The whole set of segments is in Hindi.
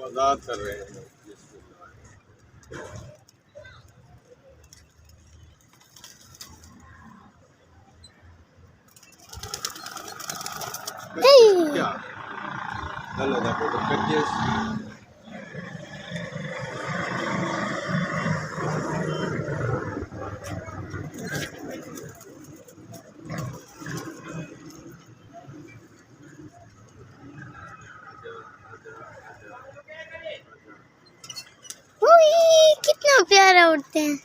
आज़ाद कर रहे हैं। क्या हेलो दा कितना प्यारा उड़ते हैं।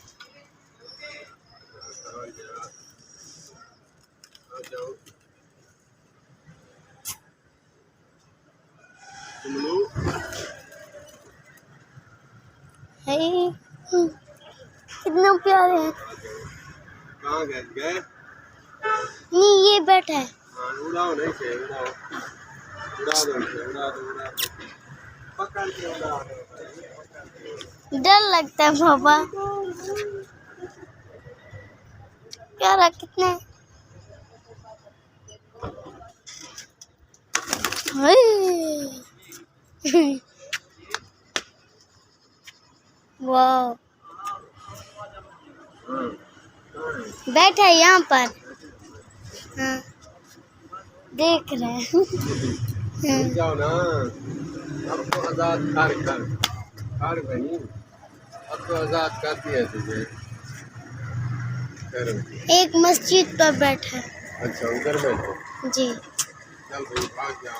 कितना प्यारे है। कहाँ गए? नहीं, ये बैठा है। हाँ, उड़ाओ नहीं से उड़ा दो पकड़ के उड़ा दो। डर लगता है पापा। प्यारा कितने वाह, बैठा है यहाँ पर। हाँ, देख रहे हैं। जाओ ना, अब तो आज़ाद कर बनी, अब तो आज़ाद कर दिया तुझे। एक मस्जिद पर बैठा है। अच्छा, उधर बैठो। जी। चल भाई भाग जा।